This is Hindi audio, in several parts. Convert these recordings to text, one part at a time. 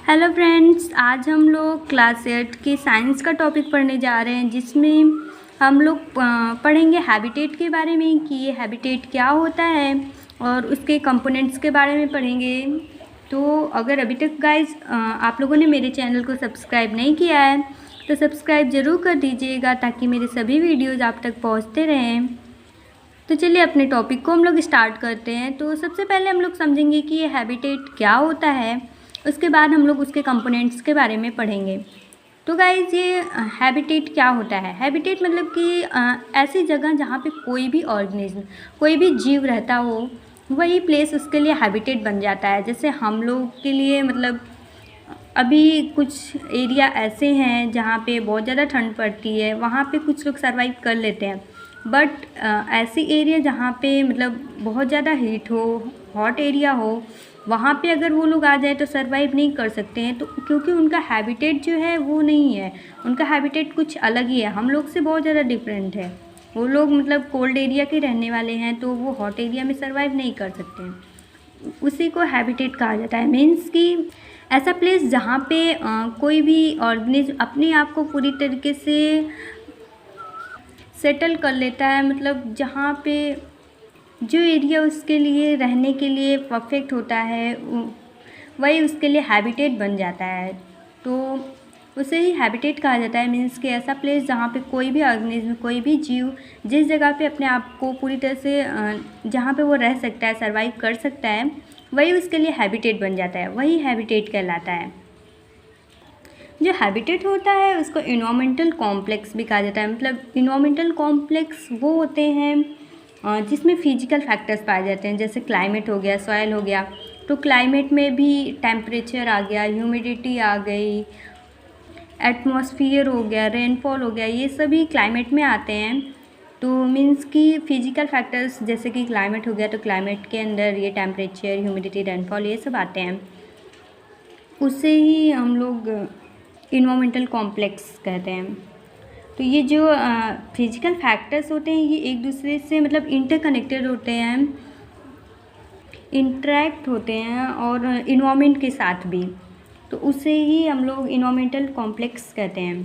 हेलो फ्रेंड्स, आज हम लोग क्लास 8 की साइंस का टॉपिक पढ़ने जा रहे हैं, जिसमें हम लोग पढ़ेंगे हैबिटेट के बारे में कि ये हैबिटेट क्या होता है और उसके कंपोनेंट्स के बारे में पढ़ेंगे। तो अगर अभी तक गाइज आप लोगों ने मेरे चैनल को सब्सक्राइब नहीं किया है तो सब्सक्राइब ज़रूर कर दीजिएगा ताकि मेरे सभी वीडियोज़ आप तक पहुँचते रहें। तो चलिए अपने टॉपिक को हम लोग स्टार्ट करते हैं। तो सबसे पहले हम लोग समझेंगे कि ये हैबिटेट क्या होता है, उसके बाद हम लोग उसके कंपोनेंट्स के बारे में पढ़ेंगे। तो गाइज़ ये हैबिटेट क्या होता है। हैबिटेट मतलब कि ऐसी जगह जहाँ पे कोई भी ऑर्गेनिज्म, कोई भी जीव रहता हो, वही प्लेस उसके लिए हैबिटेट बन जाता है। जैसे हम लोग के लिए मतलब अभी कुछ एरिया ऐसे हैं जहाँ पे बहुत ज़्यादा ठंड पड़ती है, वहाँ पे कुछ लोग सर्वाइव कर लेते हैं। बट ऐसी एरिया जहाँ पे मतलब बहुत ज़्यादा हीट हो, हॉट एरिया हो, वहाँ पे अगर वो लोग आ जाए तो सर्वाइव नहीं कर सकते हैं। तो क्योंकि उनका हैबिटेट जो है वो नहीं है, उनका हैबिटेट कुछ अलग ही है, हम लोग से बहुत ज़्यादा डिफरेंट है। वो लोग मतलब कोल्ड एरिया के रहने वाले हैं, तो वो हॉट एरिया में सर्वाइव नहीं कर सकते हैं। उसी को हैबिटेट कहा जाता है। मीन्स कि ऐसा प्लेस जहाँ पे कोई भी ऑर्गेनिज्म अपने आप को पूरी तरीके से सेटल कर लेता है, मतलब जहाँ पे जो एरिया उसके लिए रहने के लिए परफेक्ट होता है वही उसके लिए हैबिटेट बन जाता है। तो उसे ही हैबिटेट कहा जाता है। मीन्स कि ऐसा प्लेस जहाँ पे कोई भी ऑर्गेनिज्म, कोई भी जीव जिस जगह पे अपने आप को पूरी तरह से जहाँ पे वो रह सकता है, सर्वाइव कर सकता है, वही उसके लिए हैबिटेट बन जाता है, वही हैबिटेट कहलाता है। जो हैबिटेट होता है उसको इन्वायरमेंटल कॉम्प्लेक्स भी कहा जाता है। मतलब इन्वायरमेंटल कॉम्प्लेक्स वो होते हैं जिसमें फिजिकल फैक्टर्स पाए जाते हैं, जैसे क्लाइमेट हो गया, सॉइल हो गया। तो क्लाइमेट में भी टेम्परेचर आ गया, ह्यूमिडिटी आ गई, एटमॉस्फेयर हो गया, रेनफॉल हो गया, ये सभी क्लाइमेट में आते हैं। तो मीन्स कि फिजिकल फैक्टर्स जैसे कि क्लाइमेट हो गया, तो क्लाइमेट के अंदर ये टेम्परेचर, ह्यूमिडिटी, रेनफॉल ये सब आते हैं। उससे ही हम लोग इन्वायरमेंटल कॉम्प्लेक्स कहते हैं। तो ये जो फिजिकल फैक्टर्स होते हैं ये एक दूसरे से मतलब इंटरकनेक्टेड होते हैं, इंटरेक्ट होते हैं और इन्वायरमेंट के साथ भी। तो उसे ही हम लोग इन्वायरमेंटल कॉम्प्लेक्स कहते हैं।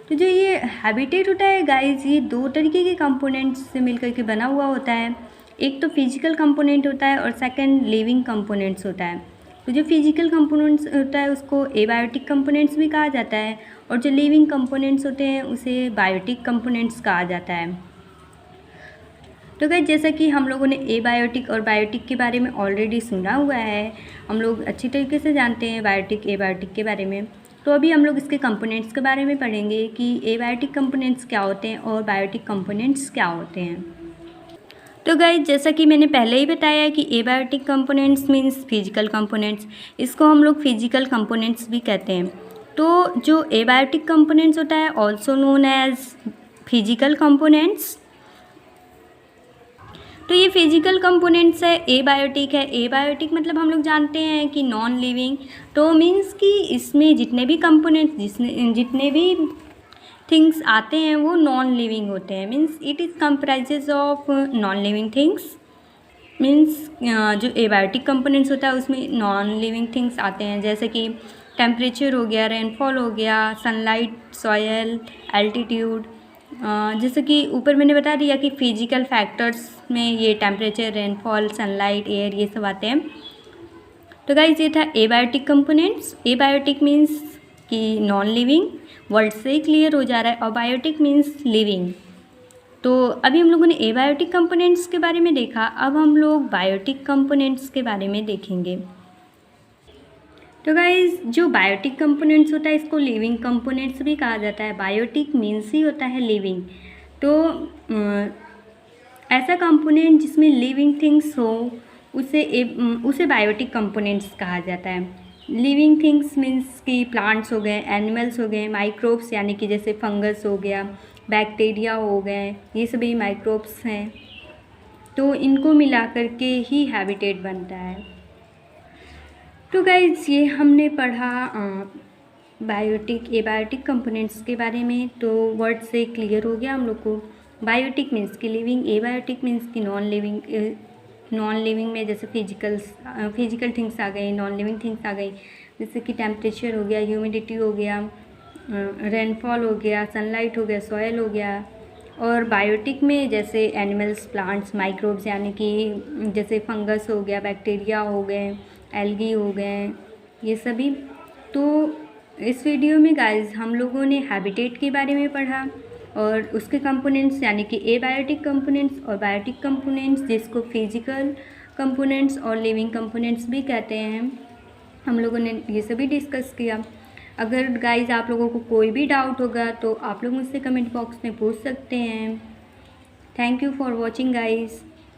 तो जो ये हैबिटेट होता है गाइस, ये दो तरीके के कंपोनेंट्स से मिलकर के बना हुआ होता है। एक तो फिजिकल कंपोनेंट होता है और सेकंड लिविंग कंपोनेंट्स होता है। तो जो फिजिकल कंपोनेंट्स होता है उसको एबायोटिक कंपोनेंट्स भी कहा जाता है, और जो लिविंग कंपोनेंट्स होते हैं उसे बायोटिक कंपोनेंट्स कहा जाता है। तो गाइस जैसा कि हम लोगों ने एबायोटिक और बायोटिक के बारे में ऑलरेडी सुना हुआ है, हम लोग अच्छी तरीके से जानते हैं बायोटिक एबायोटिक के बारे में। तो अभी हम लोग इसके कंपोनेंट्स के बारे में पढ़ेंगे कि एबायोटिक कंपोनेंट्स क्या होते हैं और बायोटिक कंपोनेंट्स क्या होते हैं। तो गाइस जैसा कि मैंने पहले ही बताया कि abiotic components means physical components, इसको हम लोग फिजिकल कंपोनेंट्स भी कहते हैं। तो जो एबायोटिक कंपोनेंट्स होता है also known as physical components. तो ये फिजिकल कंपोनेंट्स है, एबायोटिक है। एबायोटिक मतलब हम लोग जानते हैं कि नॉन लिविंग। तो मीन्स कि इसमें जितने भी कंपोनेंट्स, जितने भी थिंग्स आते हैं वो नॉन लिविंग होते हैं। Means it is comprises of non living things. Means जो एबायोटिक कंपोनेंट्स होता है उसमें नॉन लिविंग थिंग्स आते हैं, जैसे कि टेम्परेचर हो गया, रेनफॉल हो गया, सनलाइट, सॉयल, एल्टीट्यूड। जैसे कि ऊपर मैंने बता दिया कि फिजिकल फैक्टर्स में ये टेम्परेचर, रेनफॉल, सनलाइट, एयर ये सब आते हैं। तो गाइस ये था एबायोटिक कंपोनेंट्स। एबायोटिक मीन्स कि नॉन लिविंग, वर्ड से ही क्लियर हो जा रहा है, और बायोटिक मीन्स लिविंग। तो अभी हम लोगों ने एबायोटिक कंपोनेंट्स के बारे में देखा, अब हम लोग बायोटिक कंपोनेंट्स के बारे में देखेंगे। तो गाइज जो बायोटिक कंपोनेंट्स होता है इसको लिविंग कंपोनेंट्स भी कहा जाता है। बायोटिक मीन्स ही होता है लिविंग। तो ऐसा कंपोनेंट जिसमें लिविंग थिंग्स हो उसे बायोटिक कंपोनेंट्स कहा जाता है। लिविंग थिंग्स मीन्स कि प्लांट्स हो गए, एनिमल्स हो गए, माइक्रोब्स यानी कि जैसे फंगस हो गया, बैक्टीरिया हो गए, ये सभी माइक्रोब्स हैं। तो इनको मिला करके ही हैबिटेट बनता है। तो गाइज ये हमने पढ़ा बायोटिक एबायोटिक कंपोनेंट्स के बारे में। तो वर्ड से क्लियर हो गया हम लोग को। बायोटिक मीन्स की लिविंग, एबायोटिक मीन्स की नॉन लिविंग। नॉन लिविंग में जैसे फिजिकल थिंग्स आ गई, नॉन लिविंग थिंग्स आ गई। जैसे कि टेम्परेचर हो गया, ह्यूमिडिटी हो गया, रेनफॉल हो गया, सनलाइट हो गया, सॉयल हो गया। और बायोटिक में जैसे एनिमल्स, प्लांट्स, माइक्रोब्स यानी कि जैसे फंगस हो गया, बैक्टीरिया हो गए, एल्गी हो गए, ये सभी। तो इस वीडियो में गाइस हम लोगों ने हैबिटेट के बारे में पढ़ा और उसके कंपोनेंट्स यानी कि एबायोटिक कंपोनेंट्स और बायोटिक कंपोनेंट्स, जिसको फिजिकल कंपोनेंट्स और लिविंग कंपोनेंट्स भी कहते हैं, हम लोगों ने ये सभी डिस्कस किया। अगर गाइस आप लोगों को कोई भी डाउट होगा तो आप लोग मुझसे कमेंट बॉक्स में पूछ सकते हैं। Thank you for watching guys.